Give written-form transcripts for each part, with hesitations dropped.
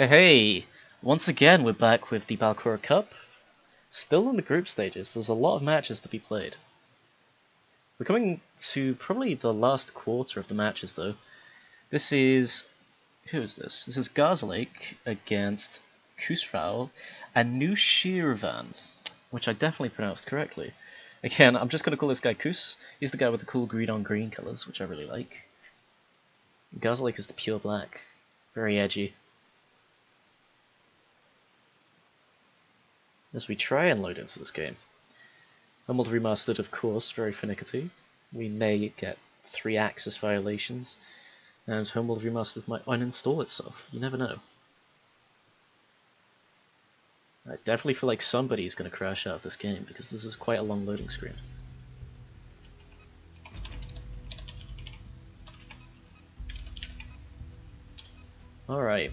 Hey, once again we're back with the Balcora Cup. Still in the group stages, there's a lot of matches to be played. We're coming to probably the last quarter of the matches though. This is... who is this? This is Garzerlake against Khusrau and Anushirvan, which I definitely pronounced correctly. Again, I'm just going to call this guy Khus. He's the guy with the cool green on green colours, which I really like. Garzerlake is the pure black. Very edgy. As we try and load into this game. Homeworld Remastered, of course, very finicky. We may get 3 access violations, and Homeworld Remastered might uninstall itself. You never know. I definitely feel like somebody's going to crash out of this game, because this is quite a long loading screen. Alright.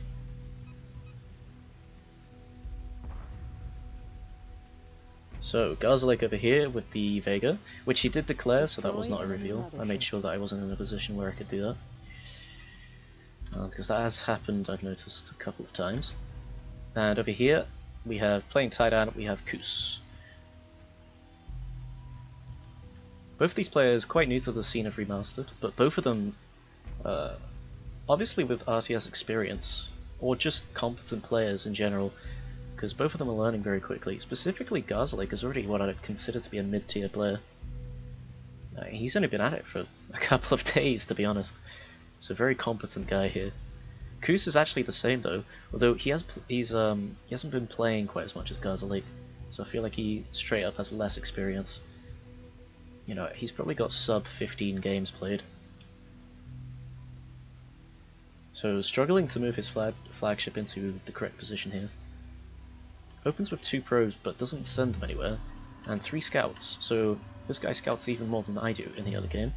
So, Garzerlake over here with the Vega, which he did declare, so that was not a reveal. I made sure that I wasn't in a position where I could do that. Because that has happened, I've noticed, a couple of times. And over here, we have, playing Titan, we have Khus. Both of these players quite new to the scene of Remastered, but both of them, obviously with RTS experience, or just competent players in general, because both of them are learning very quickly. Specifically, Garzerlake is already what I'd consider to be a mid-tier player. He's only been at it for a couple of days, to be honest. He's a very competent guy here. Khus is actually the same though, although he hasn't been playing quite as much as Garzerlake, so I feel like he straight up has less experience. You know, he's probably got sub 15 games played. So struggling to move his flagship into the correct position here. Opens with 2 probes but doesn't send them anywhere, and 3 scouts, so this guy scouts even more than I do in the other game.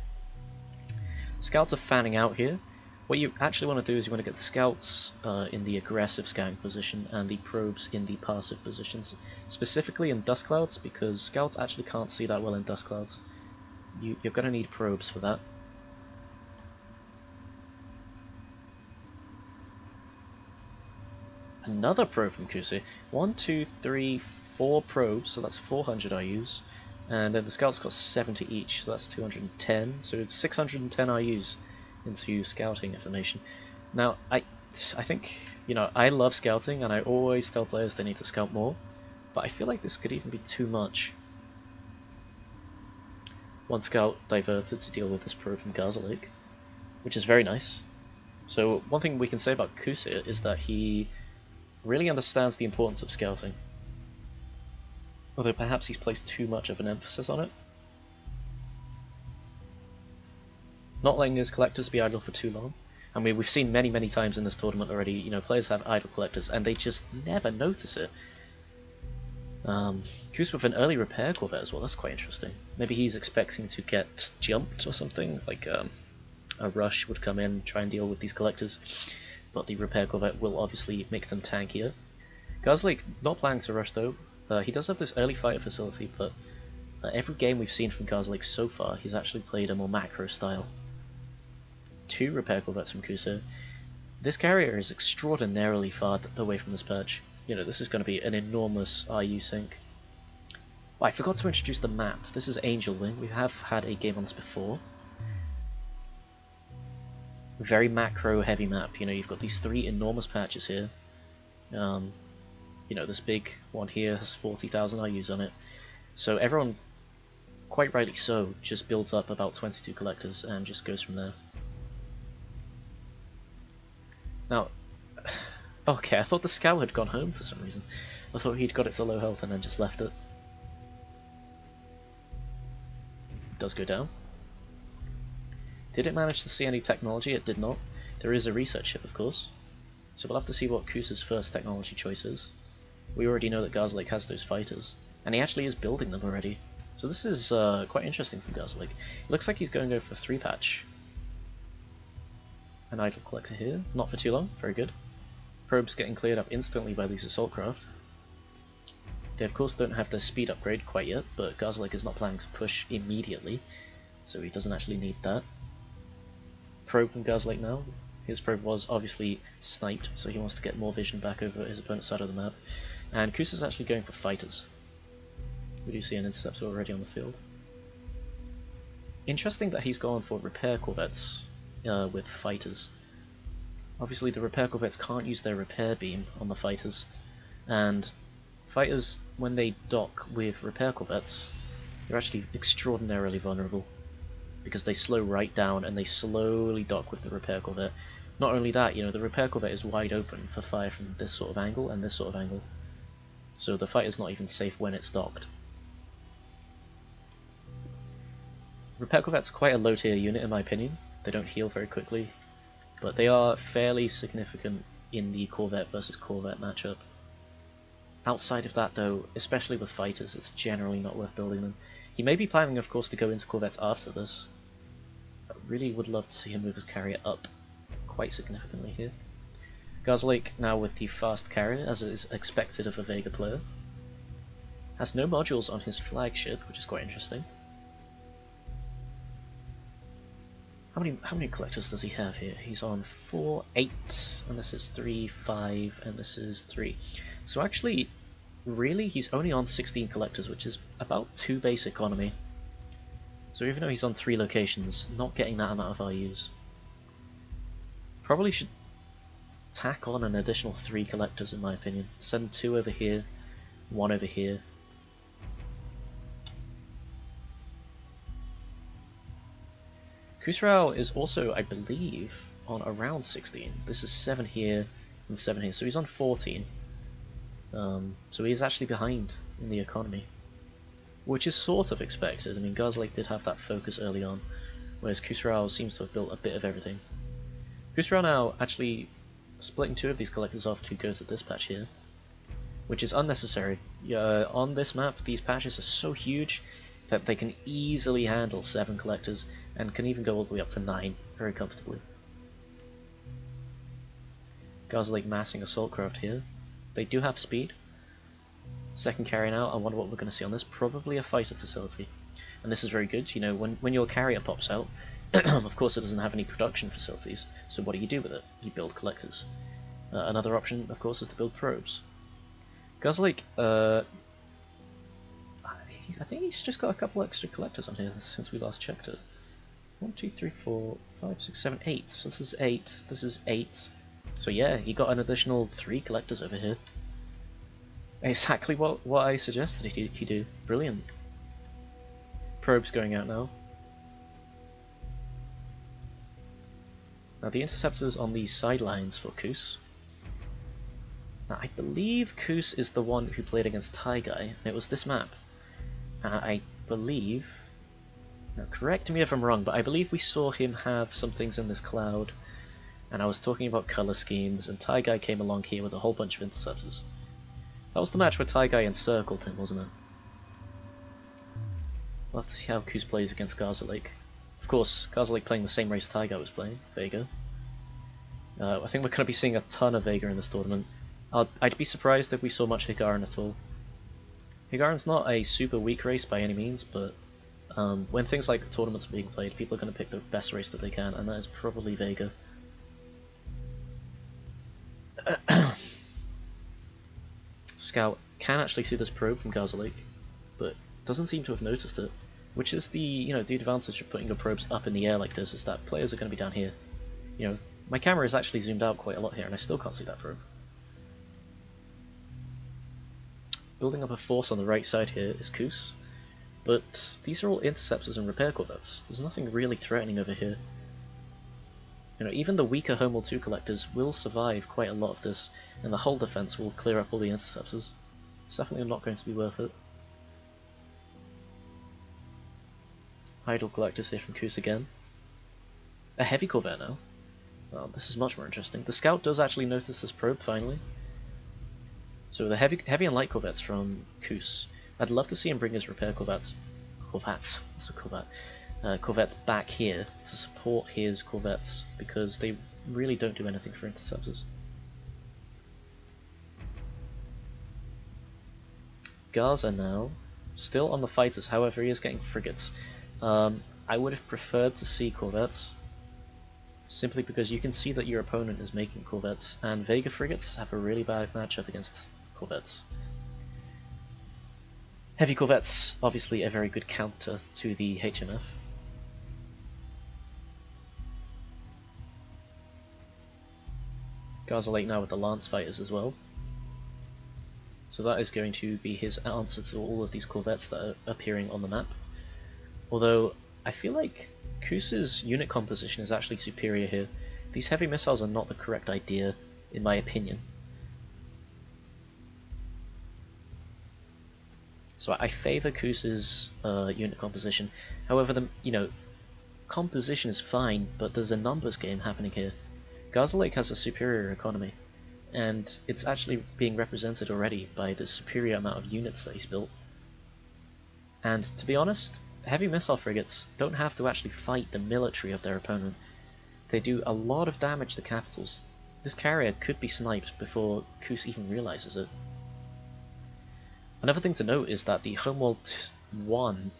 Scouts are fanning out here. What you actually want to do is you want to get the scouts in the aggressive scouting position and the probes in the passive positions, specifically in dust clouds, because scouts actually can't see that well in dust clouds. You're going to need probes for that. Another probe from Khusrau. 1, 2, 3, 4 probes, so that's 400 IUs. And then the scouts got 70 each, so that's 210. So 610 IUs into scouting information. Now, I think, you know, I love scouting, and I always tell players they need to scout more, but I feel like this could even be too much. 1 scout diverted to deal with this probe from Garzerlake, which is very nice. So one thing we can say about Khusrau is that he really understands the importance of scouting, although perhaps he's placed too much of an emphasis on it. Not letting his collectors be idle for too long. I mean, we've seen many times in this tournament already, you know, players have idle collectors and they just never notice it. Khus with an early repair corvette as well, that's quite interesting. Maybe he's expecting to get jumped or something, like a rush would come in, try and deal with these collectors. But the repair corvette will obviously make them tankier. Garzerlake not planning to rush though. He does have this early fighter facility, but every game we've seen from Garzerlake so far, he's actually played a more macro style. 2 repair corvettes from Khusrau. This carrier is extraordinarily far away from this perch. You know, this is going to be an enormous RU sink. Oh, I forgot to introduce the map. This is Angel Wing. We have had a game on this before. Very macro heavy map, you know, you've got these 3 enormous patches here. You know, this big one here has 40,000 IUs on it. So everyone, quite rightly so, just builds up about 22 collectors and just goes from there. Now, okay, I thought the scout had gone home for some reason. I thought he'd got it to low health and then just left it. It does go down. Did it manage to see any technology? It did not. There is a research ship, of course. So we'll have to see what Khusrau's first technology choice is. We already know that Garzerlake has those fighters, and he actually is building them already. So this is quite interesting from Garzerlake. It looks like he's going to go for 3-patch. An idle collector here, not for too long, very good. Probes getting cleared up instantly by these assault craft. They of course don't have their speed upgrade quite yet, but Garzerlake is not planning to push immediately, so he doesn't actually need that. Probe from Garzerlake now. His probe was obviously sniped, so he wants to get more vision back over his opponent's side of the map. And Khus is actually going for fighters. We do see an interceptor already on the field. Interesting that he's gone for repair corvettes with fighters. Obviously the repair corvettes can't use their repair beam on the fighters, and fighters, when they dock with repair corvettes, they're actually extraordinarily vulnerable, because they slow right down and they slowly dock with the repair corvette. Not only that, you know, the repair corvette is wide open for fire from this sort of angle and this sort of angle, so the fighter's not even safe when it's docked. Repair corvette's quite a low tier unit in my opinion. They don't heal very quickly, but they are fairly significant in the corvette versus corvette matchup. Outside of that though, especially with fighters, it's generally not worth building them. He may be planning of course to go into corvettes after this. I really would love to see him move his carrier up quite significantly here. Garzerlake now with the fast carrier, as is expected of a Vega player. Has no modules on his flagship, which is quite interesting. How many collectors does he have here? He's on 4, 8, and this is 3, 5, and this is 3. So actually, really, he's only on 16 collectors, which is about 2 base economy. So even though he's on 3 locations, not getting that amount of RUs. Probably should tack on an additional 3 collectors in my opinion. Send 2 over here, 1 over here. Khusrau is also, I believe, on around 16. This is 7 here and 7 here, so he's on 14. So he's actually behind in the economy, which is sort of expected. I mean, Garzerlake did have that focus early on, whereas Khusrau seems to have built a bit of everything. Khusrau now actually splitting 2 of these collectors off to go to this patch here, which is unnecessary. On this map, these patches are so huge that they can easily handle 7 collectors, and can even go all the way up to 9 very comfortably. Garzerlake massing Assault Craft here. They do have speed. Second carrier now, I wonder what we're going to see on this. Probably a fighter facility. And this is very good, you know, when your carrier pops out, of course it doesn't have any production facilities, so what do you do with it? You build collectors. Another option, of course, is to build probes. Garzerlake, I think he's just got a couple extra collectors on here since we last checked it. 1, 2, 3, 4, 5, 6, 7, 8. So this is 8, this is 8. So yeah, he got an additional 3 collectors over here. Exactly what I suggested he do. Brilliant. Probes going out now. Now the interceptors on the sidelines for Khus. Now I believe Khus is the one who played against Taigai, and it was this map. I believe, now correct me if I'm wrong, but I believe we saw him have some things in this cloud, and I was talking about colour schemes, and Taigai came along here with a whole bunch of interceptors. That was the match where Taigai encircled him, wasn't it? We'll have to see how Khus plays against Garzerlake. Of course, Garzerlake playing the same race Taigai was playing, Vega. I think we're going to be seeing a ton of Vega in this tournament. I'd be surprised if we saw much Higaran at all. Higaran's not a super weak race by any means, but when things like tournaments are being played, people are going to pick the best race that they can, and that is probably Vega. Scout can actually see this probe from Garzerlake, but doesn't seem to have noticed it, which is the advantage of putting your probes up in the air like this, is that players are going to be down here. You know, my camera is actually zoomed out quite a lot here, and I still can't see that probe. Building up a force on the right side here is Khus, but these are all interceptors and repair corvettes. There's nothing really threatening over here. You know, even the weaker Homeworld 2 collectors will survive quite a lot of this, and the whole defense will clear up all the interceptors. It's definitely not going to be worth it. Idle collectors here from Khus again. A heavy corvette now. Well, this is much more interesting. The scout does actually notice this probe finally. So the heavy and light corvettes from Khus. I'd love to see him bring his repair corvettes. That's a corvette. Corvettes back here to support his corvettes, because they really don't do anything for interceptors. Garza now, still on the fighters, however he is getting frigates. I would have preferred to see corvettes. simply because you can see that your opponent is making corvettes, and Vega frigates have a really bad matchup against corvettes. Heavy corvettes, obviously a very good counter to the HMF. Garzerlake now with the lance fighters as well. So that is going to be his answer to all of these corvettes that are appearing on the map. Although, I feel like Khusrau's unit composition is actually superior here. These heavy missiles are not the correct idea, in my opinion. So I favour Khusrau's unit composition. However, the composition is fine, but there's a numbers game happening here. Garzerlake has a superior economy, and it's actually being represented already by the superior amount of units that he's built. And to be honest, heavy missile frigates don't have to actually fight the military of their opponent. They do a lot of damage to capitals. This carrier could be sniped before Khusrau even realizes it. Another thing to note is that the Homeworld 1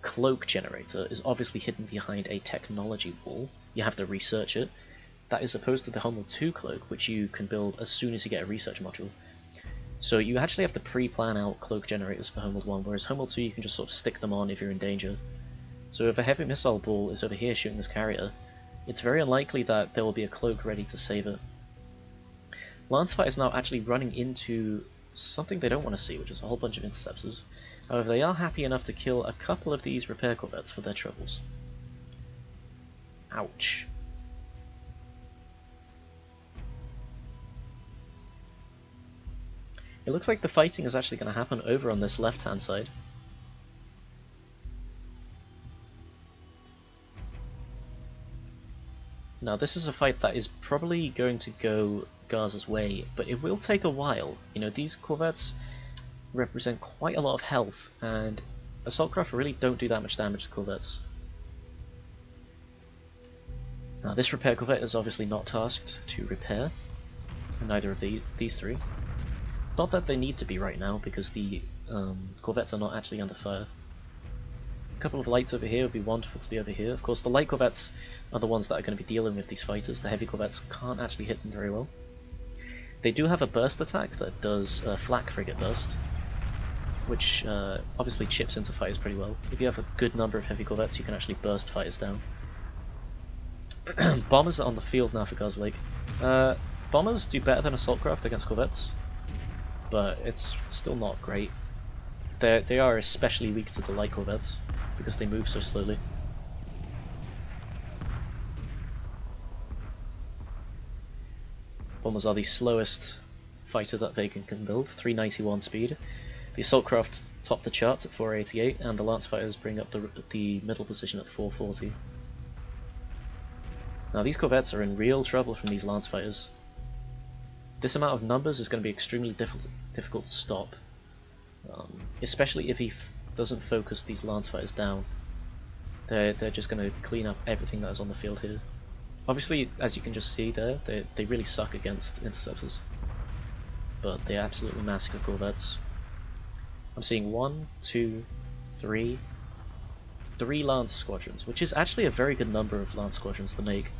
cloak generator is obviously hidden behind a technology wall. You have to research it. That is opposed to the Homeworld 2 cloak, which you can build as soon as you get a research module. So you actually have to pre-plan out cloak generators for Homeworld 1, whereas Homeworld 2 you can just sort of stick them on if you're in danger. So if a heavy missile ball is over here shooting this carrier, it's very unlikely that there will be a cloak ready to save it. Lancefight is now actually running into something they don't want to see, which is a whole bunch of interceptors. However, they are happy enough to kill a couple of these repair corvettes for their troubles. Ouch. It looks like the fighting is actually going to happen over on this left-hand side. Now this is a fight that is probably going to go Garza's way, but it will take a while. You know, these corvettes represent quite a lot of health, and assault craft really don't do that much damage to corvettes. Now this repair corvette is obviously not tasked to repair, neither of these three. Not that they need to be right now, because the corvettes are not actually under fire. A couple of lights over here would be wonderful to be over here. Of course, the light corvettes are the ones that are going to be dealing with these fighters. The heavy corvettes can't actually hit them very well. They do have a burst attack that does flak frigate burst, which obviously chips into fighters pretty well. If you have a good number of heavy corvettes, you can actually burst fighters down. Bombers are on the field now for Garzerlake. Bombers do better than assault craft against corvettes, but it's still not great. They are especially weak to the light corvettes because they move so slowly. Bombers are the slowest fighter that Vega can build, 391 speed. The assault craft top the charts at 488, and the lance fighters bring up the middle position at 440. Now these corvettes are in real trouble from these lance fighters. This amount of numbers is going to be extremely difficult to stop, especially if he doesn't focus these lance fighters down. They're just going to clean up everything that is on the field here. Obviously, as you can just see there, they really suck against interceptors, but they absolutely massacre corvettes. I'm seeing 1, 2, 3 lance squadrons, which is actually a very good number of lance squadrons to make.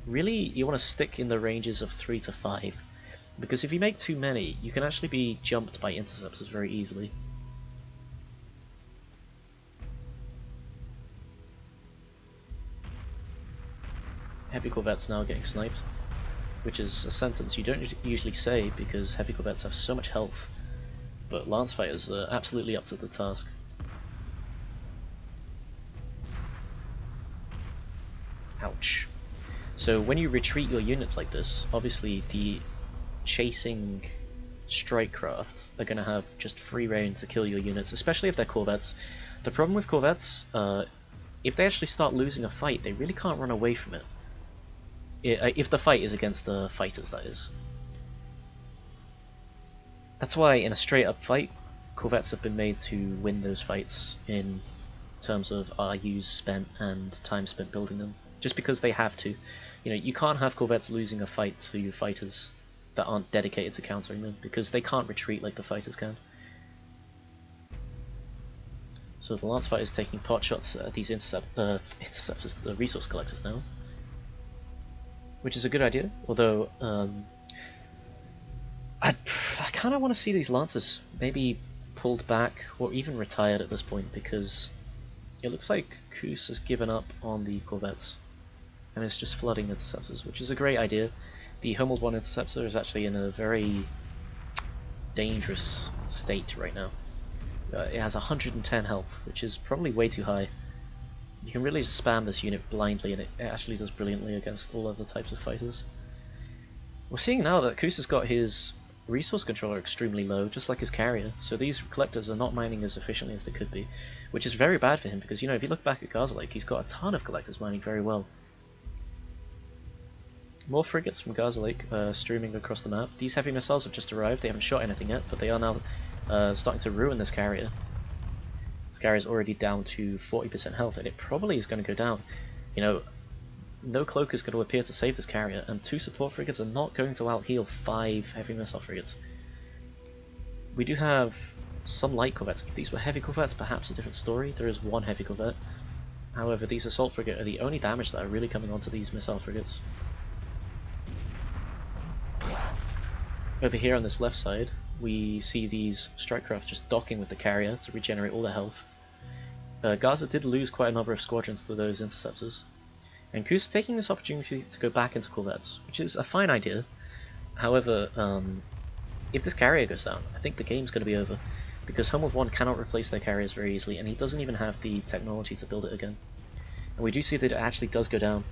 Really, you want to stick in the ranges of 3 to 5. Because if you make too many, you can actually be jumped by interceptors very easily. Heavy corvettes now getting sniped, which is a sentence you don't usually say because heavy corvettes have so much health, but lance fighters are absolutely up to the task. Ouch. So when you retreat your units like this, obviously the chasing strike craft are going to have just free reign to kill your units, especially if they're corvettes. The problem with corvettes, if they actually start losing a fight, they really can't run away from it. If the fight is against the fighters, that is. That's why in a straight up fight, corvettes have been made to win those fights in terms of RUs spent and time spent building them. Just because they have to. You know, you can't have corvettes losing a fight to fighters that aren't dedicated to countering them, because they can't retreat like the fighters can. So the lance fighter is taking pot shots at these interceptors, the resource collectors now. which is a good idea, although I kind of want to see these Lancers maybe pulled back or even retired at this point, because it looks like Khus has given up on the Corvettes and it's just flooding Interceptors, which is a great idea. The Homeworld 1 Interceptor is actually in a very dangerous state right now. It has 110 health, which is probably way too high. You can really just spam this unit blindly and it actually does brilliantly against all other types of fighters. We're seeing now that Khus has got his resource controller extremely low, just like his carrier, so these collectors are not mining as efficiently as they could be, which is very bad for him, because, you know, if you look back at Garzerlake, he's got a ton of collectors mining very well. More frigates from Garzerlake streaming across the map. These heavy missiles have just arrived. They haven't shot anything yet, but they are now starting to ruin this carrier. This carrier is already down to 40% health, and it probably is going to go down. You know, no cloak is going to appear to save this carrier, and 2 support frigates are not going to out-heal 5 heavy missile frigates. We do have some light corvettes. If these were heavy corvettes, perhaps a different story. There is 1 heavy corvette. However, these assault frigates are the only damage that are really coming onto these missile frigates. Over here on this left side, we see these strike craft just docking with the carrier to regenerate all their health. Gaza did lose quite a number of squadrons to those interceptors, and Khus taking this opportunity to go back into corvettes, which is a fine idea. However, if this carrier goes down, I think the game's going to be over, because Homeworld 1 cannot replace their carriers very easily, and he doesn't even have the technology to build it again. And we do see that it actually does go down,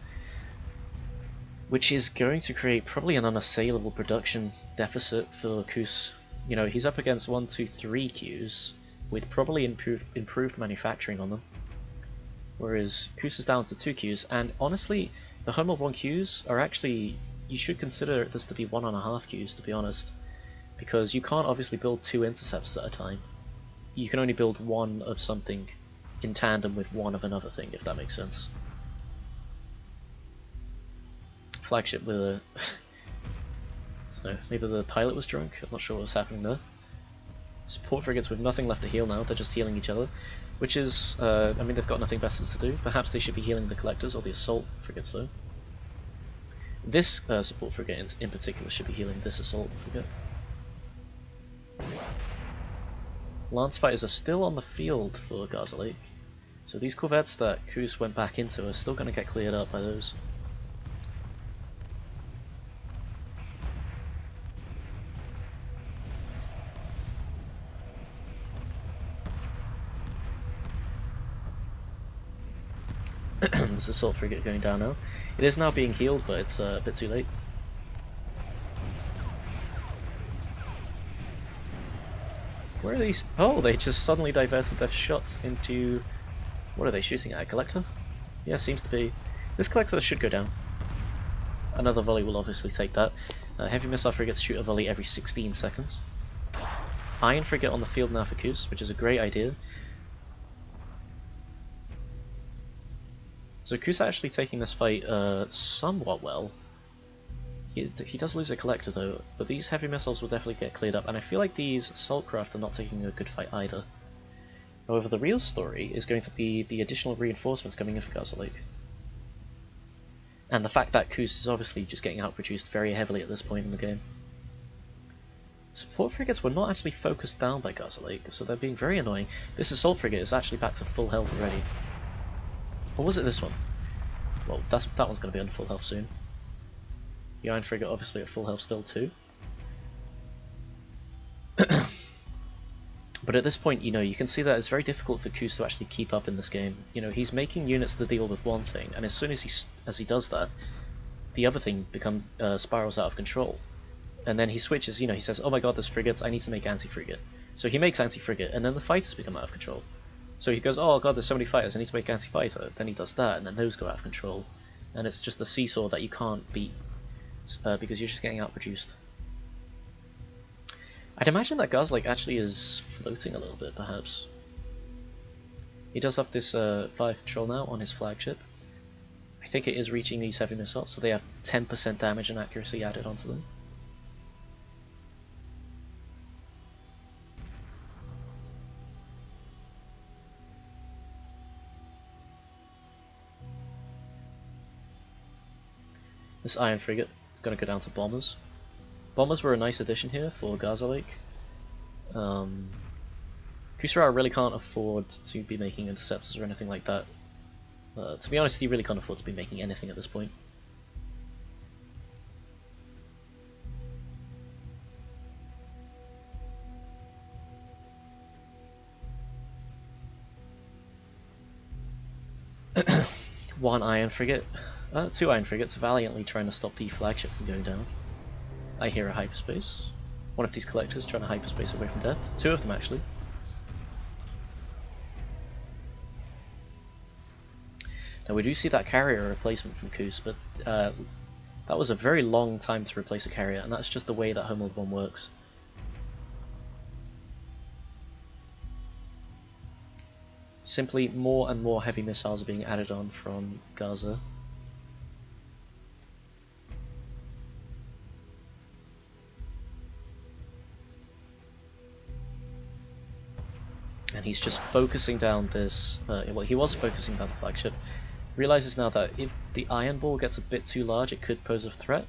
which is going to create probably an unassailable production deficit for Khus. You know, he's up against 1, 2, 3 queues with probably improved manufacturing on them, whereas Khus is down to 2 queues, and honestly, the Homeworld 1 queues are actually, you should consider this to be 1.5 queues, to be honest, because you can't obviously build 2 interceptors at a time. You can only build 1 of something in tandem with 1 of another thing, if that makes sense. Flagship with a... I don't know, maybe the pilot was drunk? I'm not sure what was happening there. Support frigates with nothing left to heal now, they're just healing each other, which is, I mean, they've got nothing better to do. Perhaps they should be healing the collectors or the assault frigates though. This support frigate in particular should be healing this assault frigate. Lance fighters are still on the field for Garzerlake, so these corvettes that Khus went back into are still going to get cleared up by those. This assault frigate going down now. It is now being healed, but it's a bit too late. Where are these? Oh, they just suddenly diverted their shots into... What are they shooting at? A collector? Yeah, seems to be. This collector should go down. Another volley will obviously take that. Heavy missile frigates shoot a volley every 16 seconds. Iron frigate on the field now for Khus, which is a great idea. So Khus actually taking this fight somewhat well. He does lose a collector though, but these heavy missiles will definitely get cleared up, and I feel like these assault craft are not taking a good fight either. However, the real story is going to be the additional reinforcements coming in for Garzerlake. And the fact that Khus is obviously just getting outproduced very heavily at this point in the game. Support frigates were not actually focused down by Garzerlake, so they're being very annoying. This assault frigate is actually back to full health already. Or was it this one? Well, that one's going to be on full health soon. The Iron frigate obviously at full health still too. But at this point, you know, you can see that it's very difficult for Khus to actually keep up in this game. You know, he's making units to deal with one thing, and as soon as he does that, the other thing spirals out of control. And then he switches, you know, he says, oh my god, there's frigates, I need to make anti-frigate. So he makes anti-frigate, and then the fighters become out of control. So he goes, oh god, there's so many fighters, I need to make anti-fighter. Then he does that, and then those go out of control. And it's just a seesaw that you can't beat, because you're just getting outproduced. I'd imagine that Garzerlake actually is floating a little bit, perhaps. He does have this fire control now on his flagship. I think it is reaching these heavy missiles, so they have 10% damage and accuracy added onto them. This Iron Frigate is going to go down to Bombers. Bombers were a nice addition here for Garzerlake. Khusrau really can't afford to be making interceptors or anything like that. To be honest, he really can't afford to be making anything at this point. One Iron Frigate, two Iron Frigates valiantly trying to stop the flagship from going down. I hear a hyperspace. One of these collectors trying to hyperspace away from death. Two of them actually. Now we do see that carrier replacement from Khus, but that was a very long time to replace a carrier, and that's just the way that Homeworld 1 works. Simply more and more heavy missiles are being added on from Gaza. And he's just focusing down this, well, he was focusing down the flagship. Realizes now that if the iron ball gets a bit too large, it could pose a threat.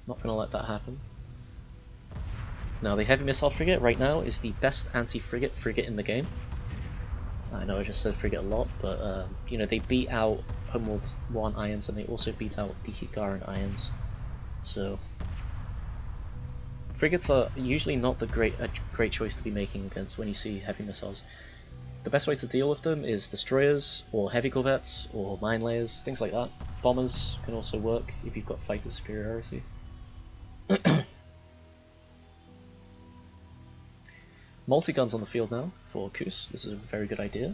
Not going to let that happen. Now, the heavy missile frigate right now is the best anti-frigate frigate in the game. I know I just said frigate a lot, but you know, they beat out Homeworld 1 irons, and they also beat out the Garan irons. So frigates are usually not the great choice to be making against when you see heavy missiles. The best way to deal with them is destroyers, or heavy corvettes, or mine layers, things like that. Bombers can also work if you've got fighter superiority. Multi-guns on the field now for Khus. This is a very good idea.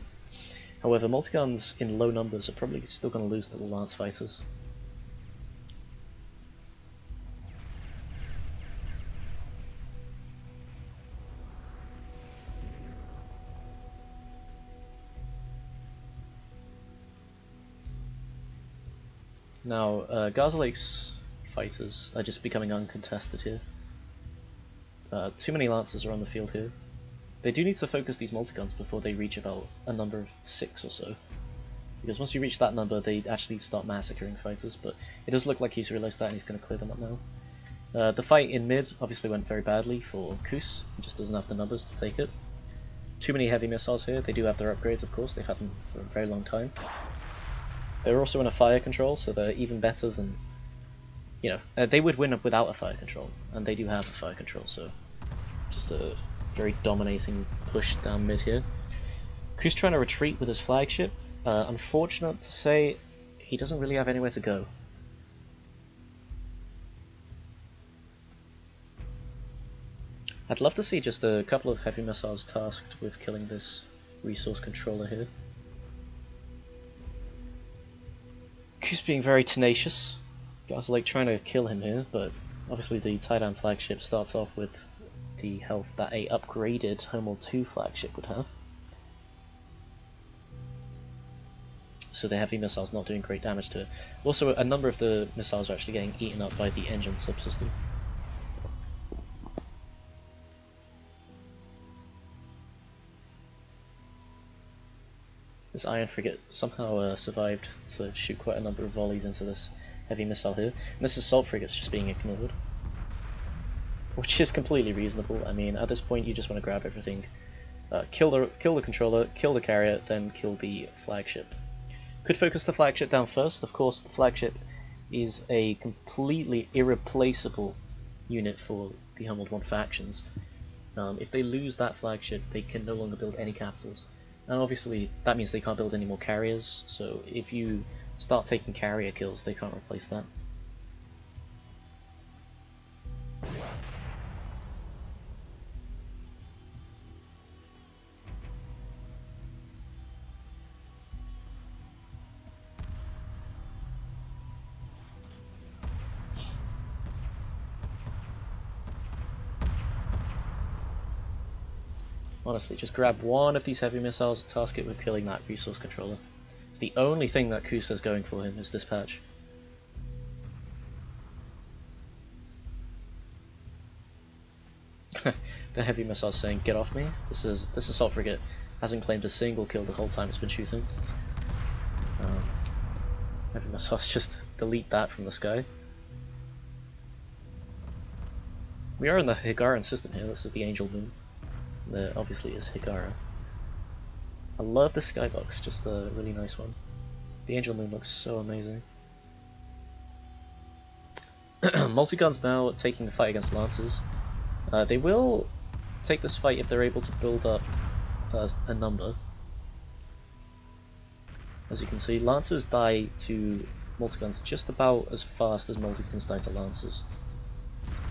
However, multi-guns in low numbers are probably still going to lose the lance fighters. Now, Garzerlake's fighters are just becoming uncontested here. Too many lancers are on the field here. They do need to focus these multi-guns before they reach about a number of 6 or so. Because once you reach that number, they actually start massacring fighters, but it does look like he's realized that and he's going to clear them up now. The fight in mid obviously went very badly for Khus. He just doesn't have the numbers to take it. Too many heavy missiles here. They do have their upgrades, of course. They've had them for a very long time. They're also in a fire control, so they're even better than... You know, they would win without a fire control, and they do have a fire control, so... Just a very dominating push down mid here. Khus trying to retreat with his flagship. Unfortunate to say, he doesn't really have anywhere to go. I'd love to see just a couple of heavy missiles tasked with killing this resource controller here. Khus being very tenacious. Garzerlake trying to kill him here, but obviously the Titan flagship starts off with the health that a upgraded Homeworld 2 flagship would have. So the heavy missiles not doing great damage to it. Also, a number of the missiles are actually getting eaten up by the engine subsystem. This Iron Frigate somehow survived to shoot quite a number of volleys into this heavy missile here. And this Assault Frigate's just being ignored. Which is completely reasonable. I mean, at this point you just want to grab everything. Kill the controller, kill the carrier, then kill the flagship. Could focus the flagship down first. Of course, the flagship is a completely irreplaceable unit for the Homeworld 1 factions. If they lose that flagship, they can no longer build any capitals. And obviously, that means they can't build any more carriers, so if you start taking carrier kills, they can't replace that. Honestly, just grab one of these heavy missiles and task it with killing that resource controller. It's the only thing that Khus has going for him is this patch. The heavy missile saying, "Get off me." This assault frigate hasn't claimed a single kill the whole time it's been shooting. Heavy missiles just delete that from the sky. We are in the Higaran system here. This is the Angel Moon. There obviously is Higara. I love the skybox, just a really nice one. The Angel Moon looks so amazing. Multigun's now taking the fight against Lancers. They will take this fight if they're able to build up a number. As you can see, Lancers die to Multiguns just about as fast as Multiguns die to Lancers.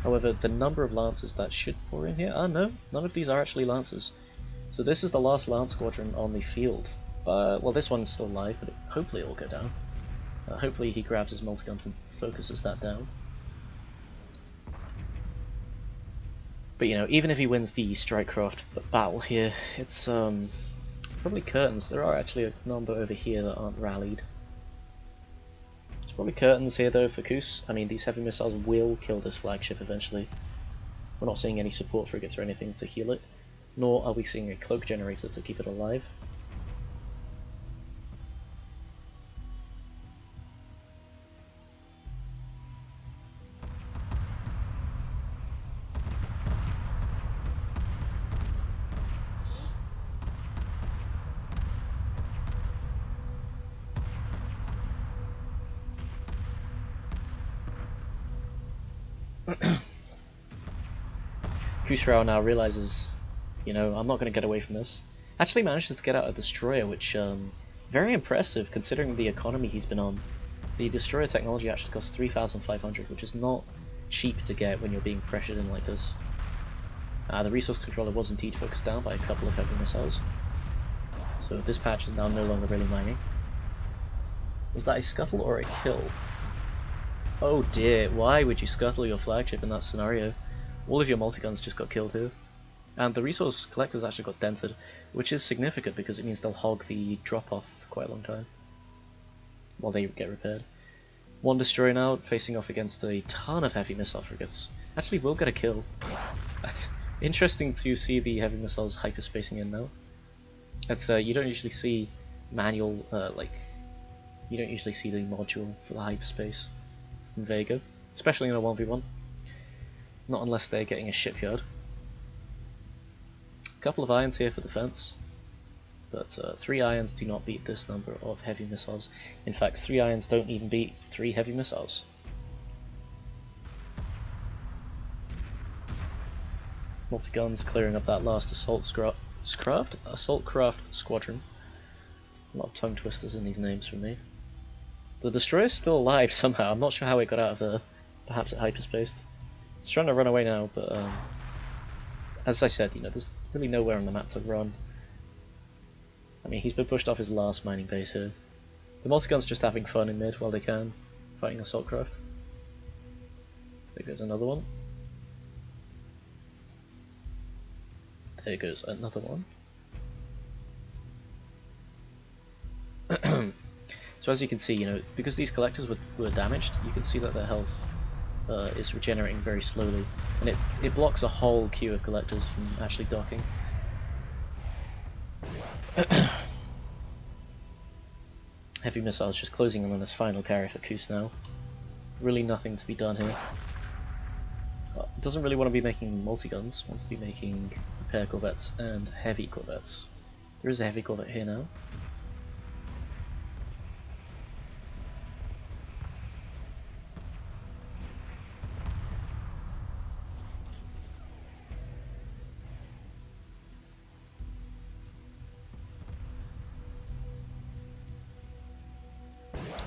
However, the number of Lancers that should pour in here... no, none of these are actually Lancers. So this is the last Lance Squadron on the field. Well, this one's still alive, but hopefully it will go down. Hopefully he grabs his Multigun and focuses that down. But you know, even if he wins the Strikecraft battle here, it's probably curtains. There are actually a number over here that aren't rallied. It's probably curtains here though for Khus. I mean, these heavy missiles will kill this flagship eventually. We're not seeing any support frigates or anything to heal it, nor are we seeing a cloak generator to keep it alive. Khusrau now realizes, you know, I'm not going to get away from this. Actually manages to get out a destroyer, which very impressive considering the economy he's been on. The destroyer technology actually costs 3,500, which is not cheap to get when you're being pressured in like this. The resource controller was indeed focused down by a couple of heavy missiles, so this patch is now no longer really mining. Was that a scuttle or a kill? Oh dear, why would you scuttle your flagship in that scenario? All of your multiguns just got killed here. And the resource collectors actually got dented, which is significant because it means they'll hog the drop-off for quite a long time while they get repaired. One destroyer now facing off against a ton of heavy missile frigates. Actually will get a kill. That's interesting to see the heavy missiles hyperspacing in now. That's you don't usually see manual you don't usually see the module for the hyperspace from Vega, especially in a 1v1. Not unless they're getting a shipyard. A couple of irons here for defense, but 3 irons do not beat this number of heavy missiles. In fact, 3 irons don't even beat 3 heavy missiles. Multiguns clearing up that last assault craft squadron. A lot of tongue twisters in these names for me. The destroyer's still alive somehow. I'm not sure how it got out of there. Perhaps it hyperspaced. It's trying to run away now, but as I said, you know, there's really nowhere on the map to run. I mean, he's been pushed off his last mining base here. The multigun's just having fun in mid while they can, fighting assault craft. There goes another one. There goes another one. So as you can see, you know, because these collectors were damaged, you can see that their health is regenerating very slowly, and it blocks a whole queue of collectors from actually docking. Heavy missiles just closing in on this final carry for Khus now. Really nothing to be done here. Doesn't really want to be making multi-guns, wants to be making repair corvettes and heavy corvettes. There is a heavy corvette here now.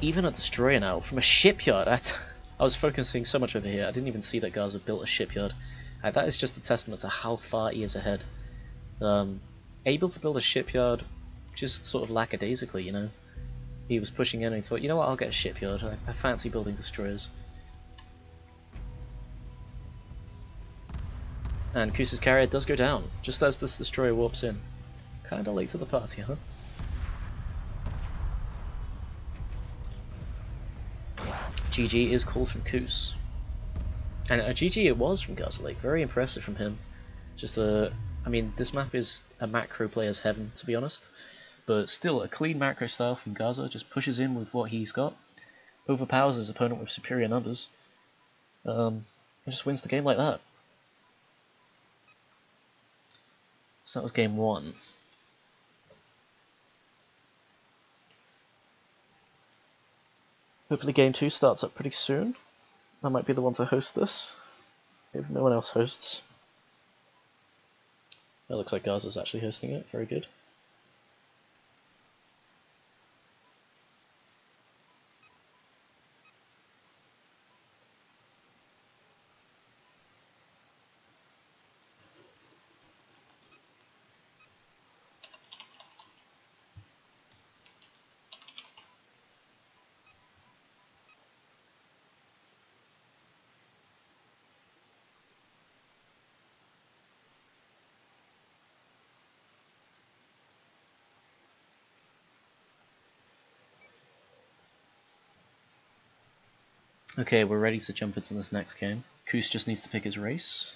Even a destroyer now from a shipyard. I was focusing so much over here, I didn't even see that Garza built a shipyard. That is just a testament to how far he is ahead. Able to build a shipyard just sort of lackadaisically, you know. He was pushing in and he thought, you know what, I'll get a shipyard. I fancy building destroyers. And Khus's carrier does go down, just as this destroyer warps in. Kinda late to the party, huh? GG is called from Khus. And a GG it was from Garzerlake, very impressive from him. Just I mean, this map is a macro player's heaven, to be honest. But still, a clean macro style from Garza, just pushes in with what he's got. Overpowers his opponent with superior numbers. And just wins the game like that. So that was game 1. Hopefully game 2 starts up pretty soon. I might be the one to host this, if no one else hosts. It looks like Garza's actually hosting it, very good. Okay, we're ready to jump into this next game. Khus just needs to pick his race.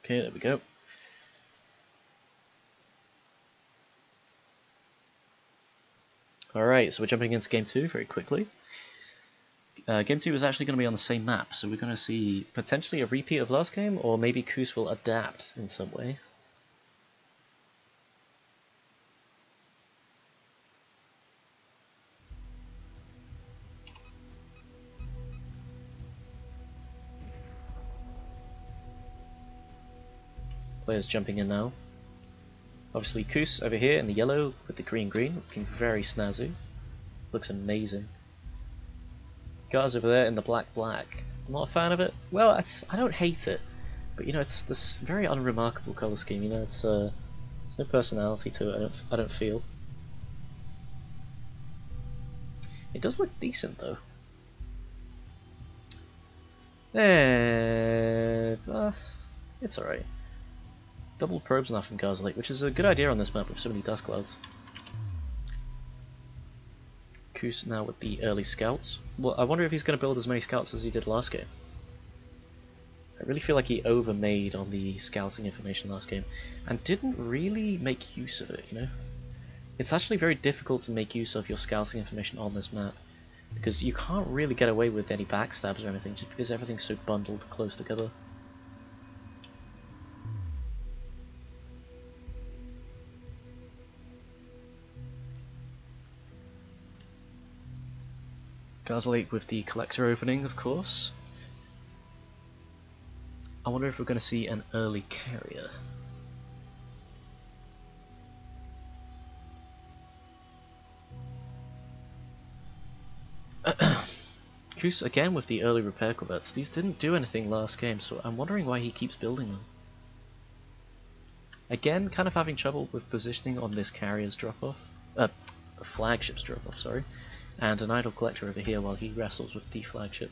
Okay, there we go. Alright, so we're jumping into game 2 very quickly. Game 2 is actually going to be on the same map, so we're going to see potentially a repeat of last game, or maybe Khus will adapt in some way. Players jumping in now. Obviously Khus over here in the yellow with the green, looking very snazzy. Looks amazing. Garz over there in the black. I'm not a fan of it. Well, I don't hate it, but you know, it's this very unremarkable color scheme. You know, it's there's no personality to it. I don't feel. It does look decent though. It's alright. Double probes now from Garzerlake, which is a good idea on this map with so many dust clouds. Khus now with the early scouts. Well, I wonder if he's going to build as many scouts as he did last game. I really feel like he overmade on the scouting information last game, and didn't really make use of it, you know? It's actually very difficult to make use of your scouting information on this map, because you can't really get away with any backstabs or anything, just because everything's so bundled close together. Garzerlake with the collector opening, of course. I wonder if we're going to see an early carrier. Khus again with the early repair corvettes. These didn't do anything last game, so I'm wondering why he keeps building them. Again, kind of having trouble with positioning on this carrier's drop-off. The flagship's drop-off, sorry. And an idle collector over here while he wrestles with the flagship.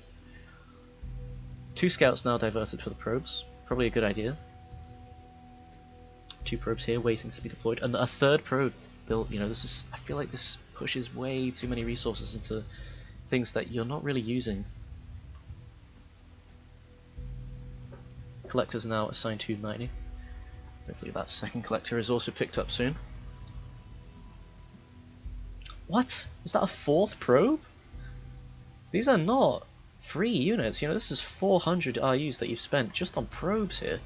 2 scouts now diverted for the probes. Probably a good idea. 2 probes here waiting to be deployed. And a 3rd probe built. You know, this is. I feel like this pushes way too many resources into things that you're not really using. Collectors now assigned to 90. Hopefully that 2nd collector is also picked up soon. What? Is that a 4th probe? These are not free units, you know, this is 400 RUs that you've spent just on probes here.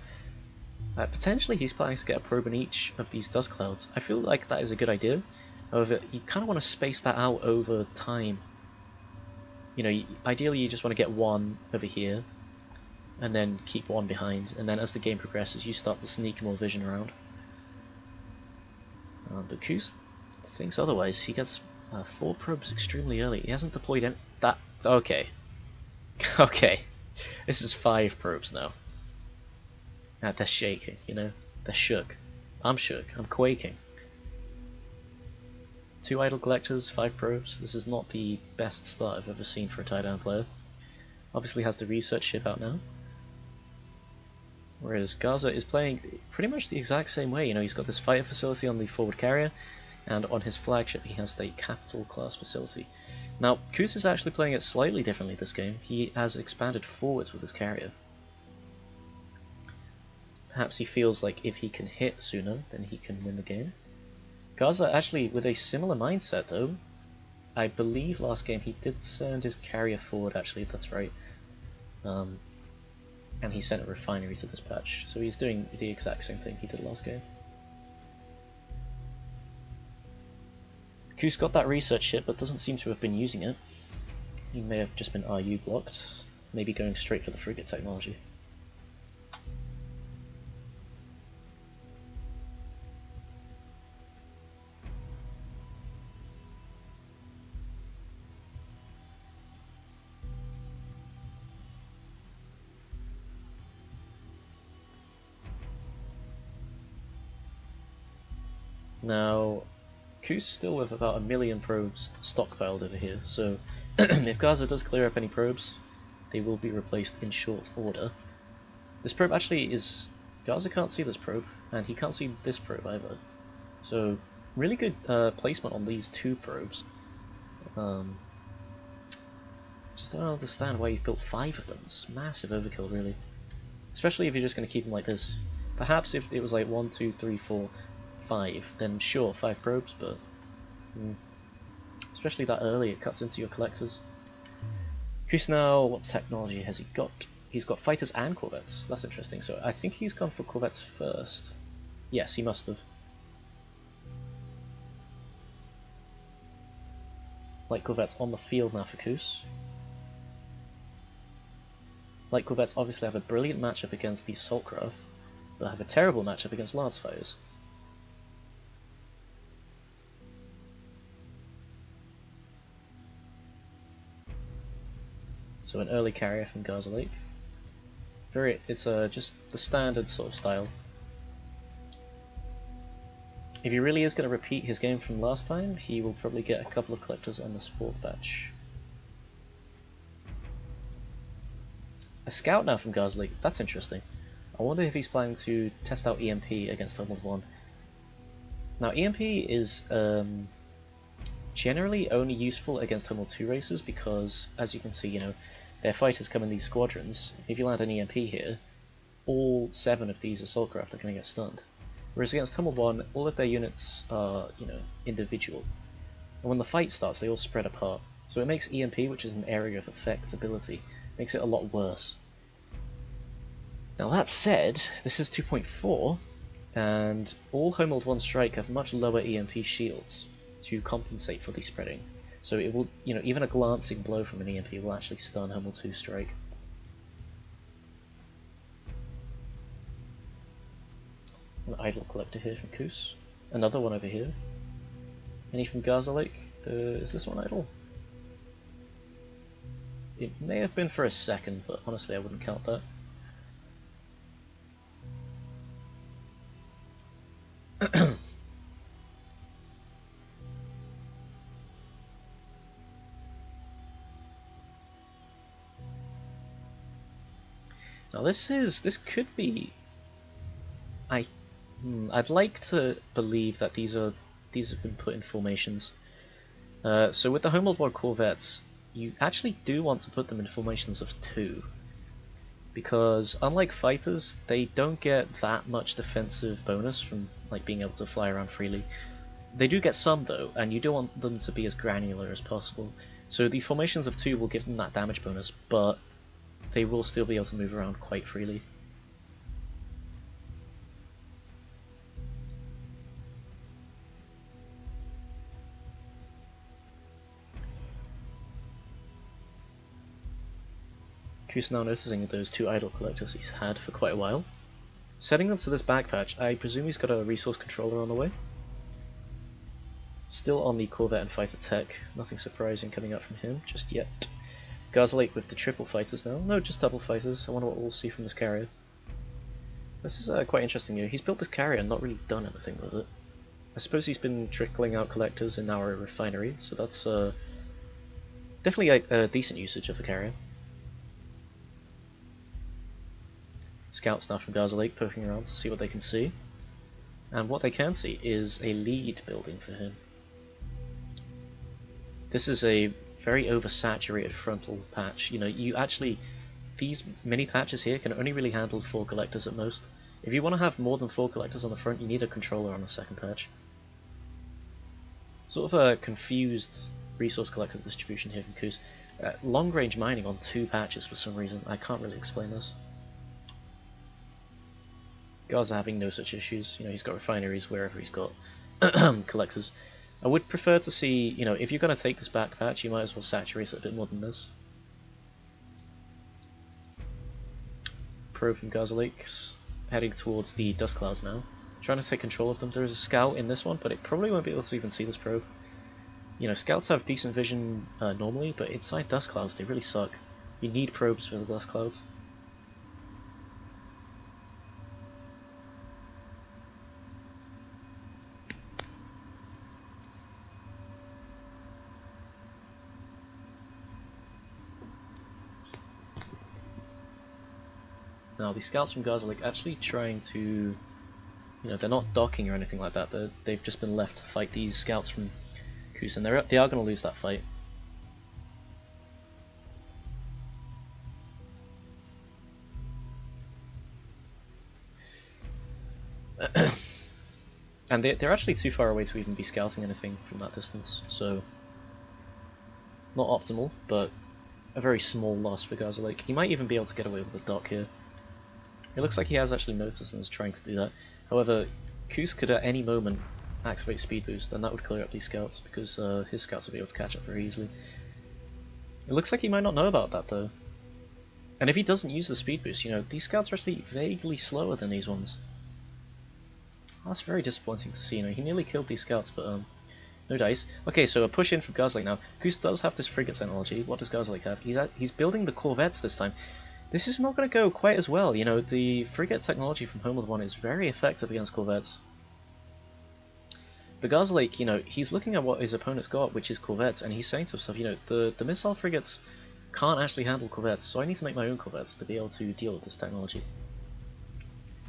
Potentially he's planning to get a probe in each of these dust clouds. I feel like that is a good idea. However, you kind of want to space that out over time. You know, ideally you just want to get 1 over here, and then keep 1 behind, and then as the game progresses you start to sneak more vision around. But Khus thinks otherwise. He gets 4 probes extremely early. He hasn't deployed any. That. Okay. Okay. This is 5 probes now. They're shaking, you know? They're shook. I'm shook. I'm quaking. 2 idle collectors, 5 probes. This is not the best start I've ever seen for a tie-down player. Obviously has the research ship out now. Whereas Garza is playing pretty much the exact same way. You know, he's got this fighter facility on the forward carrier, and on his flagship he has the capital class facility. Now, Khus is actually playing it slightly differently this game. He has expanded forwards with his carrier. Perhaps he feels like if he can hit sooner, then he can win the game. Garza actually with a similar mindset though. I believe last game he did send his carrier forward actually, that's right. And he sent a refinery to this patch, so he's doing the exact same thing he did last game. Khus got that research ship but doesn't seem to have been using it. He may have just been RU blocked, maybe going straight for the frigate technology. Now, Khus still have about 1 million probes stockpiled over here, so if Garza does clear up any probes, they will be replaced in short order. This probe actually is... Garza can't see this probe, and he can't see this probe either. So, really good placement on these two probes. Just don't understand why you've built 5 of them. It's massive overkill, really. Especially if you're just going to keep them like this. Perhaps if it was like 1, 2, 3, 4... 5, then sure, 5 probes, but especially that early, it cuts into your collectors. Khusrau, what technology has he got? He's got fighters and corvettes. That's interesting. So I think he's gone for corvettes first. Yes, he must have. Light corvettes on the field now for Khus. Light corvettes obviously have a brilliant matchup against the assault craft, but have a terrible matchup against lance fighters. So an early carrier from Garzerlake. It's just the standard sort of style. If he really is going to repeat his game from last time, he will probably get a couple of collectors on this 4th batch. A scout now from Garzerlake, that's interesting. I wonder if he's planning to test out EMP against Homeworld 1. Now EMP is generally only useful against Homeworld 2 races because, as you can see, their fighters come in these squadrons. If you land an EMP here, all 7 of these assault craft are going to get stunned. Whereas against Homeworld 1, all of their units are, individual. And when the fight starts, they all spread apart. So it makes EMP, which is an area of effect ability, makes it a lot worse. Now that said, this is 2.4, and all Homeworld 1 Strike have much lower EMP shields to compensate for the spreading. So it will, even a glancing blow from an EMP will actually stun Homeworld 2 Strike. An idle collector here from Khus. Another one over here. Any from Garzerlake? Is this one idle? It may have been for a second, but honestly I wouldn't count that. Now this could be... I'd like to believe that these have been put in formations. So with the Homeworld War corvettes, you actually do want to put them in formations of 2. Because unlike fighters, they don't get that much defensive bonus from being able to fly around freely. They do get some though, and you do want them to be as granular as possible. So the formations of 2 will give them that damage bonus, but they will still be able to move around quite freely. Khus now noticing those 2 idle collectors he's had for quite a while. Setting them to this back patch, I presume he's got a resource controller on the way. Still on the corvette and fighter tech, nothing surprising coming out from him just yet. Garzerlake with the triple fighters now. No, just double fighters. I wonder what we'll see from this carrier. This is quite interesting here. He's built this carrier and not really done anything with it. I suppose he's been trickling out collectors in our refinery, so that's definitely a decent usage of the carrier. Scouts now from Garzerlake poking around to see what they can see. And what they can see is a lead building for him. This is a very oversaturated frontal patch. These mini patches here can only really handle 4 collectors at most. If you want to have more than 4 collectors on the front, you need a controller on the second patch. Sort of a confused resource collector distribution here from Khus. Long range mining on 2 patches for some reason. I can't really explain this. Garza having no such issues. You know, he's got refineries wherever he's got collectors. I would prefer to see, you know, if you're going to take this back patch, you might as well saturate it a bit more than this. Probe from Garzerlake heading towards the dust clouds now. Trying to take control of them. There is a scout in this one, but it probably won't be able to even see this probe. You know, scouts have decent vision normally, but inside dust clouds they really suck. You need probes for the dust clouds. Now, the scouts from Garzerlake actually trying to, you know, they're not docking or anything like that. They've just been left to fight these scouts from Khus, and they are going to lose that fight. And they're actually too far away to even be scouting anything from that distance, so not optimal, but a very small loss for Garzerlake. He might even be able to get away with a dock here. It looks like he has actually noticed and is trying to do that. However, Khus could at any moment activate speed boost, and that would clear up these scouts, because his scouts will be able to catch up very easily. It looks like he might not know about that though. And if he doesn't use the speed boost, you know, these scouts are actually vaguely slower than these ones. That's very disappointing to see. You know, he nearly killed these scouts, but no dice. Okay, so a push in from Garzerlake now. Khus does have this frigate technology. What does Garzerlake have? He's building the corvettes this time. This is not going to go quite as well. You know, the frigate technology from Homeworld 1 is very effective against corvettes. But Garzerlake, you know, he's looking at what his opponent's got, which is corvettes, and he's saying to himself, you know, the missile frigates can't actually handle corvettes, so I need to make my own corvettes to be able to deal with this technology.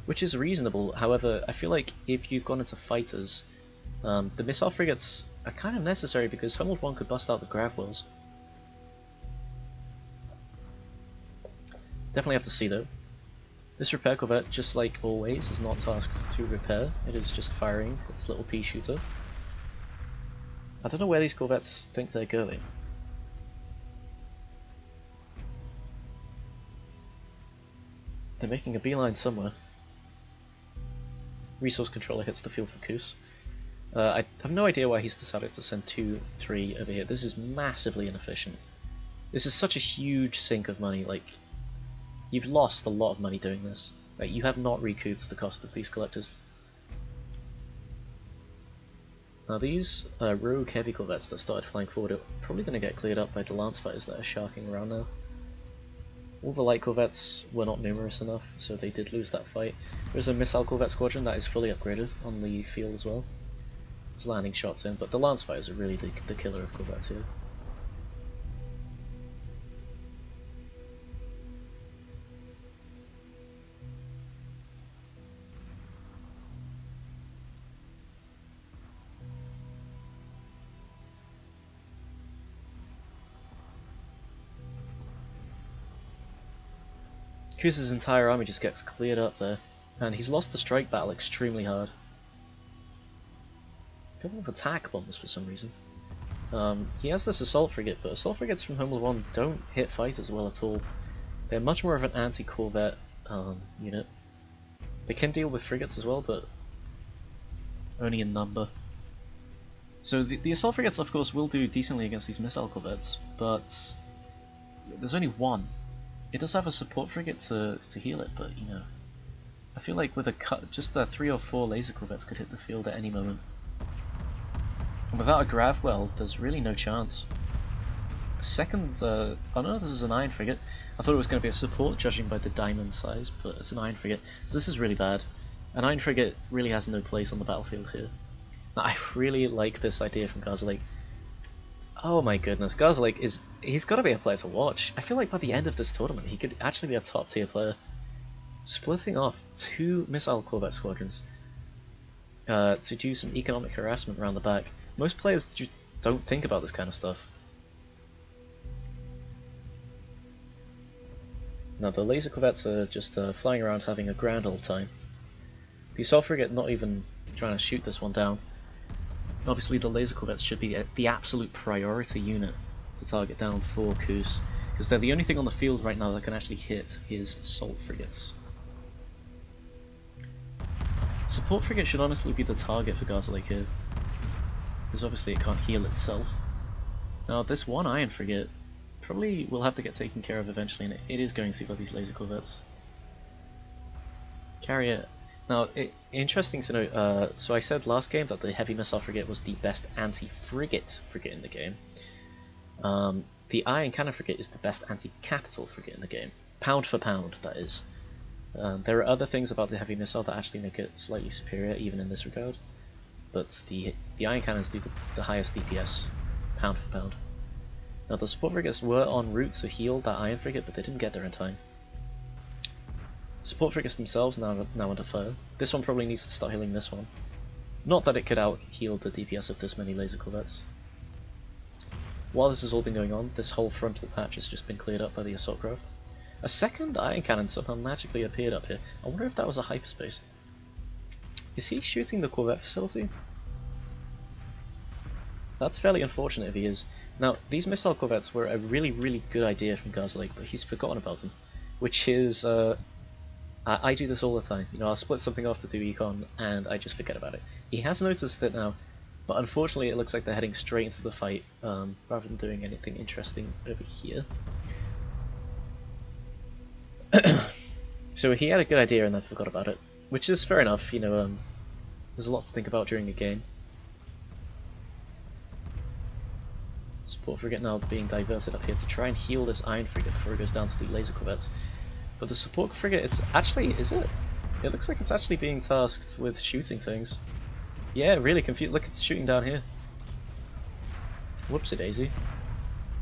Which is reasonable. However, I feel like if you've gone into fighters, the missile frigates are kind of necessary, because Homeworld 1 could bust out the grav wells. Definitely have to see though. This repair corvette, just like always, is not tasked to repair. It is just firing its little pea shooter. I don't know where these corvettes think they're going. They're making a beeline somewhere. Resource controller hits the field for Khus. I have no idea why he's decided to send 2-3 over here. This is massively inefficient. This is such a huge sink of money. Like, you've lost a lot of money doing this. Like, you have not recouped the cost of these collectors. Now these rogue heavy corvettes that started flying forward are probably going to get cleared up by the lance fighters that are sharking around now. All the light corvettes were not numerous enough, so they did lose that fight. There's a missile corvette squadron that is fully upgraded on the field as well. There's landing shots in, but the lance fighters are really the killer of corvettes here. Khus's entire army just gets cleared up there, and he's lost the strike battle extremely hard. A couple of attack bombs for some reason. He has this assault frigate, but assault frigates from Homeworld 1 don't hit fighters well at all. They're much more of an anti-corvette unit. They can deal with frigates as well, but only in number. So the assault frigates, of course, will do decently against these missile corvettes, but there's only one. It does have a support frigate to heal it, but you know, I feel like with just 3 or 4 laser corvettes could hit the field at any moment. And without a grav well, there's really no chance. A second, oh no, this is an iron frigate. I thought it was going to be a support, judging by the diamond size, but it's an iron frigate, so this is really bad. An iron frigate really has no place on the battlefield here. Now, I really like this idea from Garzerlake. Oh my goodness, Garzerlake he's got to be a player to watch. I feel like by the end of this tournament he could actually be a top tier player. Splitting off 2 missile corvette squadrons to do some economic harassment around the back. Most players just don't think about this kind of stuff. Now the laser corvettes are just flying around having a grand old time. The assault frigate not even trying to shoot this one down. Obviously the laser corvettes should be the absolute priority unit to target down for Khus, because they're the only thing on the field right now that can actually hit his assault frigates. Support frigate should honestly be the target for Garzerlake here, because obviously it can't heal itself. Now this one iron frigate probably will have to get taken care of eventually, and it is going to by these laser corvettes. Carrier. Now, interesting to note, so I said last game that the heavy missile frigate was the best anti-frigate frigate in the game. The iron cannon frigate is the best anti-capital frigate in the game. Pound for pound, that is. There are other things about the heavy missile that actually make it slightly superior, even in this regard. But the iron cannons do the highest DPS, pound for pound. Now the support frigates were en route to heal that iron frigate, but they didn't get there in time. Support frigates themselves now under fire. This one probably needs to start healing this one. Not that it could out-heal the DPS of this many laser corvettes. While this has all been going on, this whole front of the patch has just been cleared up by the assault craft. A second iron cannon somehow magically appeared up here. I wonder if that was a hyperspace. Is he shooting the corvette facility? That's fairly unfortunate if he is. Now, these missile corvettes were a really good idea from Garzerlake, but he's forgotten about them. Which is, I do this all the time. You know, I'll split something off to do econ, and I just forget about it. He has noticed it now, but unfortunately it looks like they're heading straight into the fight, rather than doing anything interesting over here. So he had a good idea and then forgot about it, which is fair enough. You know, there's a lot to think about during a game. Support frigate now being diverted up here to try and heal this iron frigate before it goes down to the laser corvettes. But the support frigate, it's actually, is it? It looks like it's actually being tasked with shooting things. Yeah, really confused. Look, it's shooting down here. Whoopsie daisy.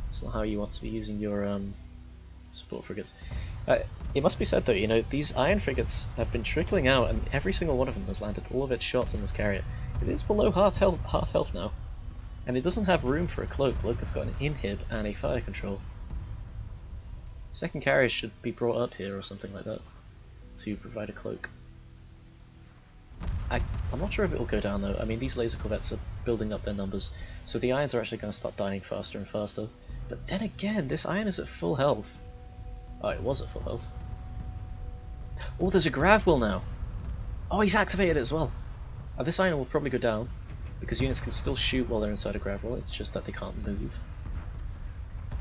That's not how you want to be using your support frigates. It must be said though, you know, these iron frigates have been trickling out, and every single one of them has landed all of its shots on this carrier. It is below half health now, and it doesn't have room for a cloak. Look, it's got an inhib and a fire control. Second carrier should be brought up here or something like that to provide a cloak. I'm not sure if it'll go down though. I mean, these laser corvettes are building up their numbers, so the irons are actually going to start dying faster and faster. But then again, this iron is at full health. Oh, it was at full health. Oh, there's a grav will now. Oh, he's activated it as well. This iron will probably go down because units can still shoot while they're inside a grav will. It's just that they can't move.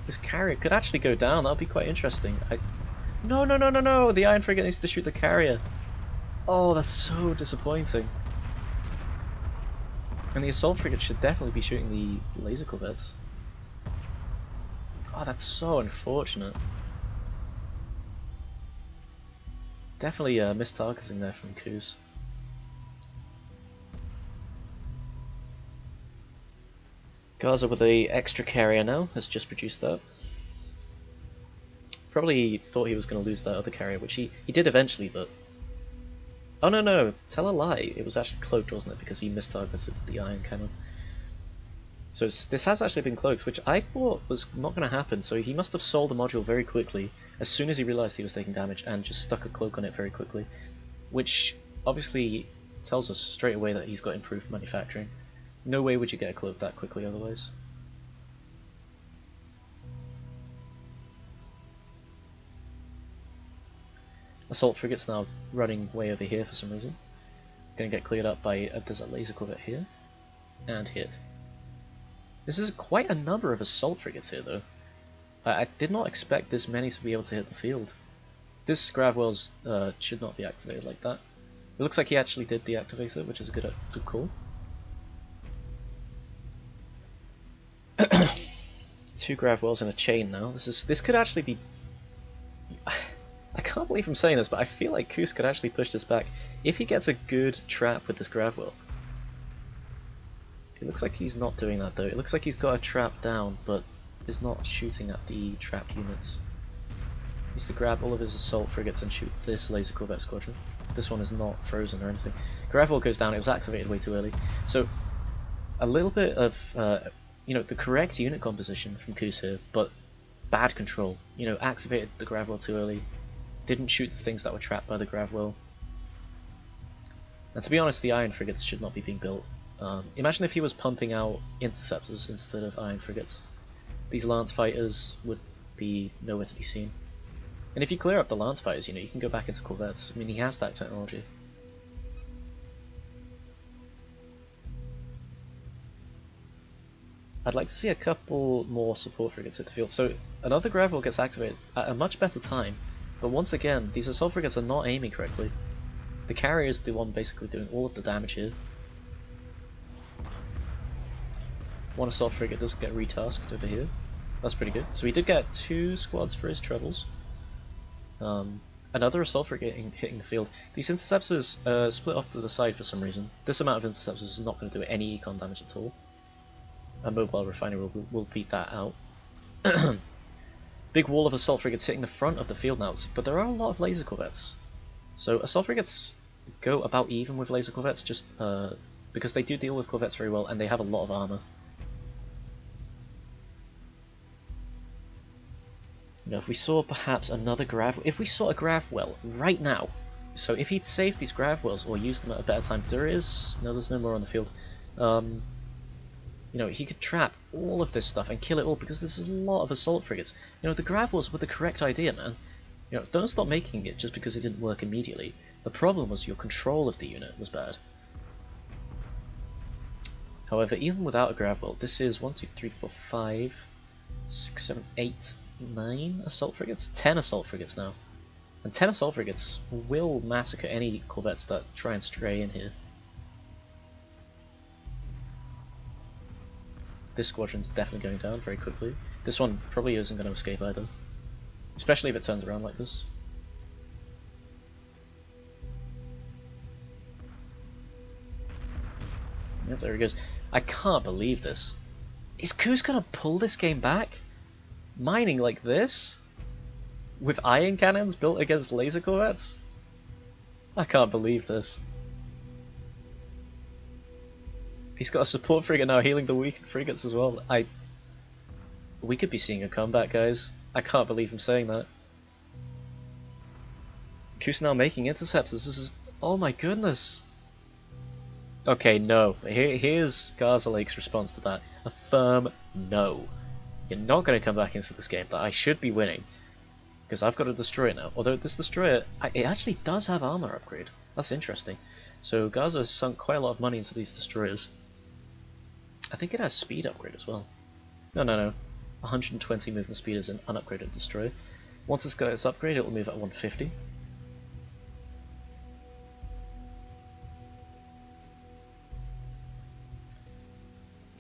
This carrier could actually go down. That'd be quite interesting. No! The iron frigate needs to shoot the carrier. Oh, that's so disappointing. And the assault frigate should definitely be shooting the laser corvettes. Oh, that's so unfortunate. Definitely mistargeting there from Khus. Garza with a extra carrier now has just produced that. Probably thought he was going to lose that other carrier, which he did eventually, but... Oh no, tell a lie. It was actually cloaked, wasn't it? Because he mistargeted the iron cannon. So this has actually been cloaked, which I thought was not going to happen, so he must have sold the module very quickly as soon as he realised he was taking damage and just stuck a cloak on it very quickly, which obviously tells us straight away that he's got improved manufacturing. No way would you get a cloak that quickly otherwise. Assault frigate's now running way over here for some reason. Going to get cleared up by there's a laser corvette here and here. This is quite a number of assault frigates here though. I did not expect this many to be able to hit the field. This Gravwell's should not be activated like that. It looks like he actually did deactivate it, which is a good call. Two Gravwells in a chain now. This could actually be... I can't believe I'm saying this, but I feel like Khus could actually push this back if he gets a good trap with this Gravwell. It looks like he's not doing that though. It looks like he's got a trap down, but is not shooting at the trapped units. He needs to grab all of his assault frigates and shoot this laser corvette squadron. This one is not frozen or anything. Gravwell goes down. It was activated way too early. So a little bit of you know, the correct unit composition from Khus here, but bad control. You know, activated the Gravwell too early. Didn't shoot the things that were trapped by the Gravwell. And to be honest, the iron frigates should not be being built Imagine if he was pumping out interceptors instead of iron frigates. These lance fighters would be nowhere to be seen. And if you clear up the lance fighters, you know, you can go back into corvettes. I mean, he has that technology. I'd like to see a couple more support frigates hit the field. So another gravel gets activated at a much better time, but once again, these assault frigates are not aiming correctly. The carrier is the one basically doing all of the damage here. One assault frigate does get retasked over here. That's pretty good. So he did get 2 squads for his troubles. Another assault frigate hitting the field. These interceptors split off to the side for some reason. This amount of interceptors is not going to do any econ damage at all. A mobile refinery will beat that out. Big wall of assault frigates hitting the front of the field now, but there are a lot of laser corvettes. So assault frigates go about even with laser corvettes just because they do deal with corvettes very well and they have a lot of armor. You know, if we saw perhaps another if we saw a grav well right now, so if he'd saved these grav wells or used them at a better time, there's no more on the field. You know, he could trap all of this stuff and kill it all because there's a lot of assault frigates. You know, the grav wells were the correct idea, man. You know, don't stop making it just because it didn't work immediately. The problem was your control of the unit was bad. However, even without a grav well, this is 1, 2, 3, 4, 5, 6, 7, 8, 9 assault frigates? 10 assault frigates now. And 10 assault frigates will massacre any corvettes that try and stray in here. This squadron's definitely going down very quickly. This one probably isn't going to escape either. Especially if it turns around like this. Yep, there he goes. I can't believe this. Is Khus going to pull this game back? Mining like this? With iron cannons built against laser corvettes? I can't believe this. He's got a support frigate now healing the weakened frigates as well. We could be seeing a comeback, guys. I can't believe I'm saying that. Khus now making interceptors. This is... oh my goodness. Okay, no. Here's Garzerlake's response to that. A firm no. You're not going to come back into this game that I should be winning. Because I've got a destroyer now. Although this destroyer, it actually does have armor upgrade. That's interesting. So Garza's sunk quite a lot of money into these destroyers. I think it has speed upgrade as well. No. 120 movement speed is an unupgraded destroyer. Once it's got its upgrade, it will move at 150.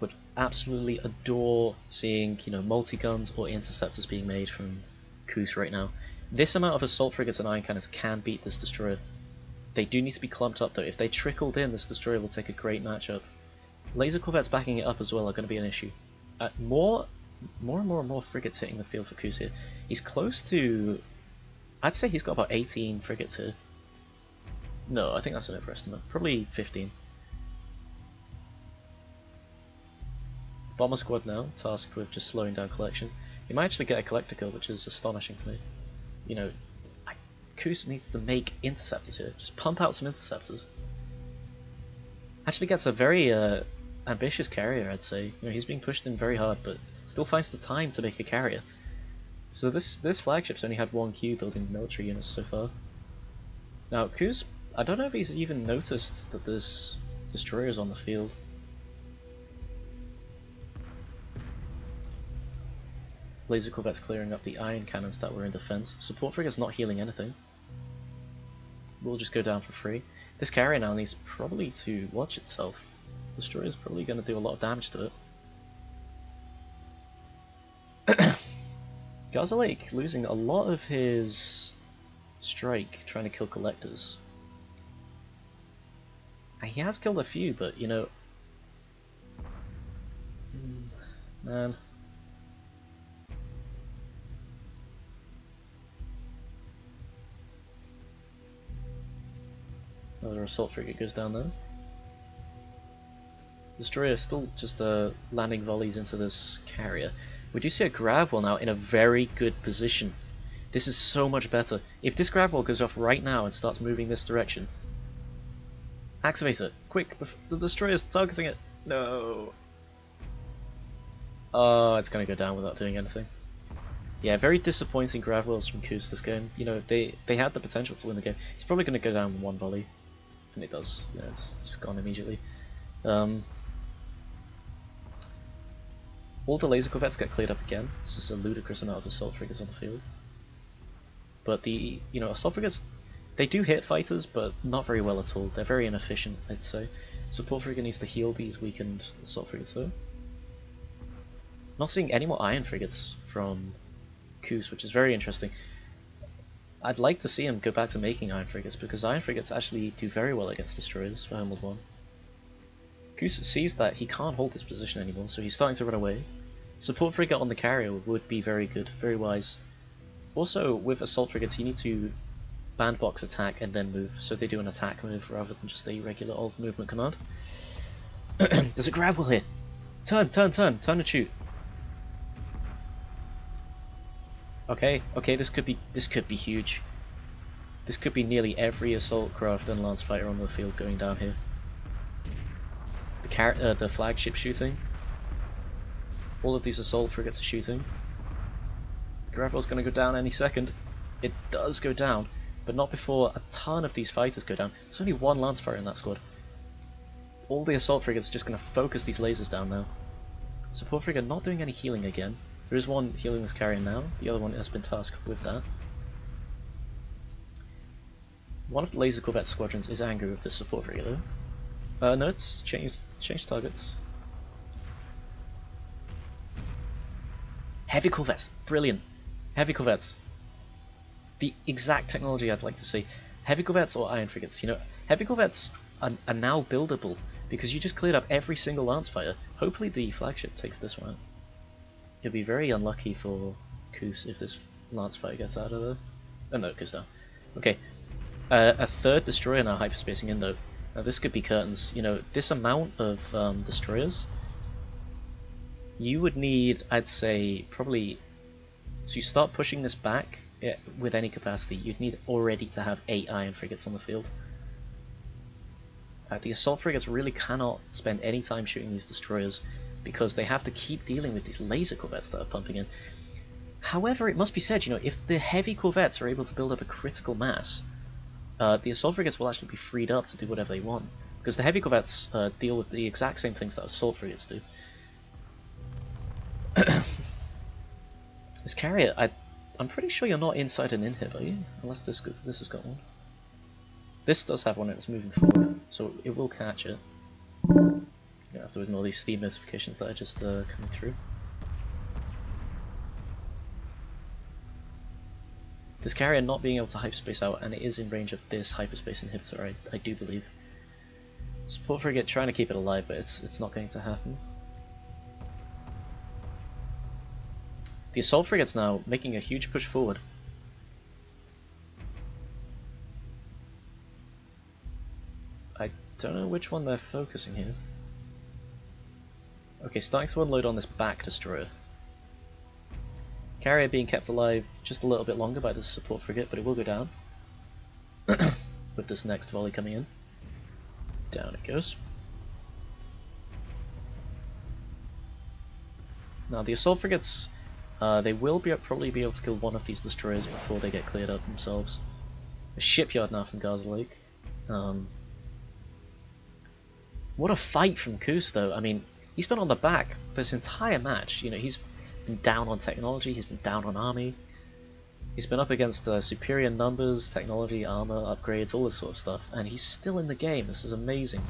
Would absolutely adore seeing, you know, multi-guns or interceptors being made from Khus right now. This amount of assault frigates and iron cannons can beat this destroyer. They do need to be clumped up though. If they trickled in, this destroyer will take a great matchup. Laser corvettes backing it up as well are going to be an issue. More and more frigates hitting the field for Khus here. He's close to... I'd say he's got about 18 frigates here. No, I think that's an overestimate. Probably 15. Bomber squad now, tasked with just slowing down collection. He might actually get a collector kill, which is astonishing to me. You know, Khus needs to make interceptors here. Just pump out some interceptors. Actually gets a very ambitious carrier, I'd say. You know, he's being pushed in very hard, but still finds the time to make a carrier. So this flagship's only had 1 queue building military units so far. Now Khus, I don't know if he's even noticed that there's destroyers on the field. Laser corvettes clearing up the iron cannons that were in defense. Support frigate's not healing anything. We'll just go down for free. This carrier now needs probably to watch itself. Destroyer's probably going to do a lot of damage to it. Garzerlake losing a lot of his strike trying to kill collectors. He has killed a few, but you know... man... Another assault frigate goes down there. Destroyer still just landing volleys into this carrier. We do see a grav wall now in a very good position. This is so much better. If this grav wall goes off right now and starts moving this direction, Activate it! Quick! The destroyer's targeting it! No! Oh, it's gonna go down without doing anything. Yeah, very disappointing grab wheels from Khus this game. You know, they had the potential to win the game. He's probably gonna go down in one volley. And it does. Yeah, it's just gone immediately. All the laser corvettes get cleared up again. This is a ludicrous amount of assault frigates on the field. But the, assault frigates, they do hit fighters, but not very well at all. They're very inefficient, I'd say. Support frigate needs to heal these weakened assault frigates though. Not seeing any more iron frigates from Khus, which is very interesting. I'd like to see him go back to making iron frigates, because iron frigates actually do very well against destroyers for Homeworld 1. Khus sees that he can't hold this position anymore, so he's starting to run away. Support frigate on the carrier would be very good, very wise. Also, with assault frigates, you need to bandbox attack and then move, so they do an attack move rather than just a regular old movement command. There's a grab wheel here! Turn and shoot! Okay, this could be huge. This could be nearly every assault craft and lance fighter on the field going down here. The flagship shooting. All of these assault frigates are shooting. The grab wheel's going to go down any second. It does go down, but not before a ton of these fighters go down. There's only one lance fighter in that squad. All the assault frigates are just going to focus these lasers down now. Support frigate not doing any healing again. There is one healing this carrier now. The other one has been tasked with that. One of the laser corvette squadrons is angry with this support frigate though. No, it's changed targets. Heavy corvettes, brilliant. Heavy corvettes. The exact technology I'd like to see. Heavy corvettes or iron frigates. Heavy corvettes are now buildable because you just cleared up every single lance fighter. Hopefully the flagship takes this one out. It'd be very unlucky for Khus if this lance fighter gets out of there. Oh no, it goes down. Okay, a third destroyer now hyperspacing in though. Now this could be curtains. This amount of destroyers, you would need, I'd say, probably to start pushing this back with any capacity, you'd need already to have 8 iron frigates on the field. The assault frigates really cannot spend any time shooting these destroyers because they have to keep dealing with these laser corvettes that are pumping in. However, it must be said, if the heavy corvettes are able to build up a critical mass, the assault frigates will actually be freed up to do whatever they want, because the heavy corvettes deal with the exact same things that assault frigates do. This carrier, I'm pretty sure you're not inside an inhib, are you? Unless this has got one. This does have one and it's moving forward, so it will catch it. You have to ignore these Steam notifications that are just coming through. This carrier not being able to hyperspace out, and it is in range of this hyperspace inhibitor, I do believe. Support frigate trying to keep it alive, but it's not going to happen. The assault frigate's now making a huge push forward. I don't know which one they're focusing here. Okay, starting to unload on this back destroyer. Carrier being kept alive just a little bit longer by this support frigate, but it will go down. With this next volley coming in. Down it goes. Now the assault frigates, they will probably be able to kill one of these destroyers before they get cleared up themselves. A shipyard now from Garzerlake. What a fight from Khus though. I mean, he's been on the back this entire match. He's been down on technology, he's been down on army. He's been up against superior numbers, technology, armor, upgrades, all this sort of stuff, and he's still in the game. This is amazing.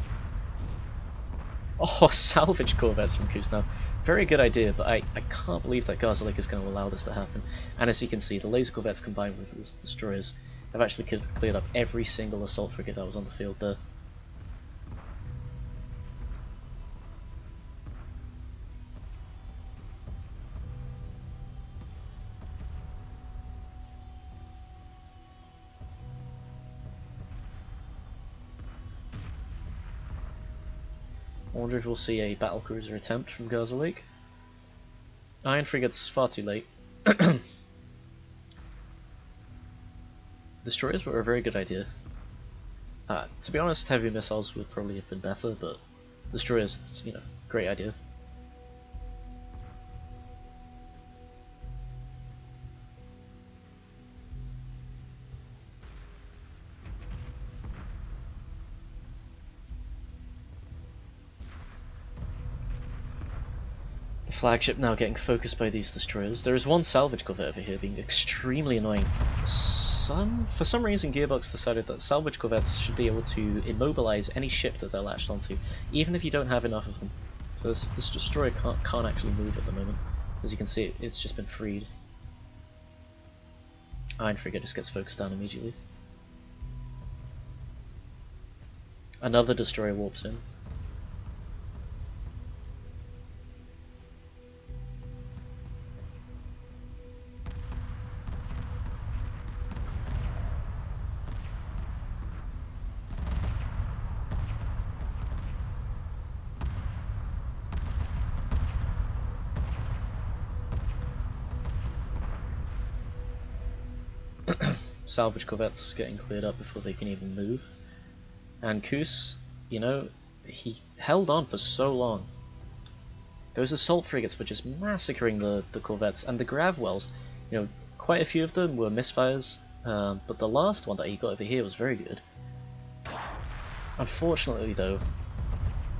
Oh, salvage corvettes from Khus now. Very good idea, but I can't believe that Garzerlake is going to allow this to happen. And as you can see, the laser corvettes combined with the destroyers have actually cleared up every single assault frigate that was on the field there. I wonder if we'll see a battlecruiser attempt from Garzerlake. Iron frigate's far too late. Destroyers were a very good idea. To be honest, heavy missiles would probably have been better, but destroyers, you know, great idea. The flagship now getting focused by these destroyers. There is one salvage corvette over here being extremely annoying. For some reason Gearbox decided that salvage corvettes should be able to immobilize any ship that they're latched onto, even if you don't have enough of them. So this destroyer can't actually move at the moment. As you can see, it's just been freed. Iron Frigate just gets focused down immediately. Another destroyer warps in. Salvage corvettes getting cleared up before they can even move. And Khus, you know, he held on for so long. Those assault frigates were just massacring the corvettes, and the Gravwells, you know, quite a few of them were misfires, but the last one that he got over here was very good. Unfortunately though,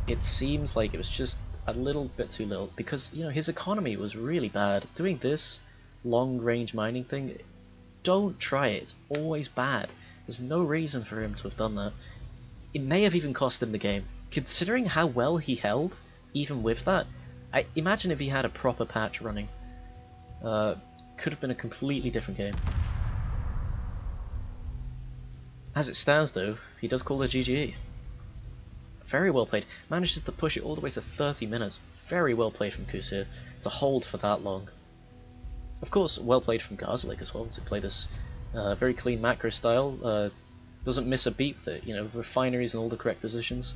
it seems like it was just a little bit too little, because, you know, his economy was really bad. Doing this long-range mining thing, don't try it, it's always bad. There's no reason for him to have done that. It may have even cost him the game. Considering how well he held, even with that, I imagine if he had a proper patch running. Could have been a completely different game. As it stands though, he does call it GG. Very well played. Manages to push it all the way to 30 minutes. Very well played from Khus here, to hold for that long. Of course, well played from Garzerlake as well, to play this very clean macro style. Doesn't miss a beat with it, you know, refineries in all the correct positions,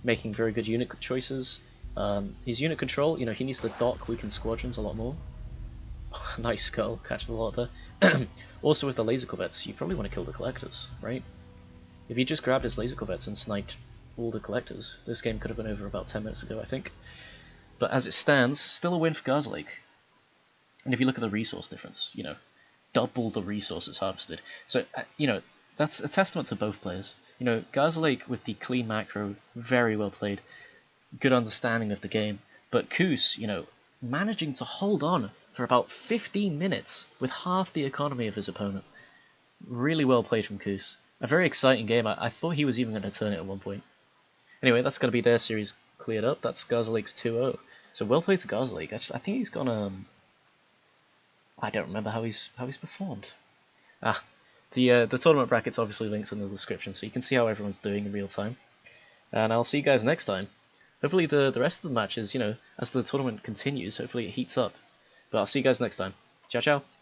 making very good unit choices. His unit control, you know, he needs to dock weakened squadrons a lot more. Nice skull, catches a lot there. Also with the laser corvettes, you probably want to kill the collectors, right? If you just grabbed his laser corvettes and sniped all the collectors, this game could have been over about 10 minutes ago, I think. But as it stands, still a win for Garzerlake. And if you look at the resource difference, you know, double the resources harvested. So, you know, that's a testament to both players. You know, Garzerlake with the clean macro, very well played, good understanding of the game. But Khus, you know, managing to hold on for about 15 minutes with half the economy of his opponent. Really well played from Khus. A very exciting game. I thought he was even going to turn it at one point. Anyway, that's going to be their series cleared up. That's Garzerlake's 2-0. So well played to Garzerlake. I think he's gone. I don't remember how he's performed. The tournament bracket's obviously linked in the description, so you can see how everyone's doing in real time. And I'll see you guys next time. Hopefully the rest of the matches, you know, as the tournament continues, hopefully it heats up. But I'll see you guys next time. Ciao, ciao.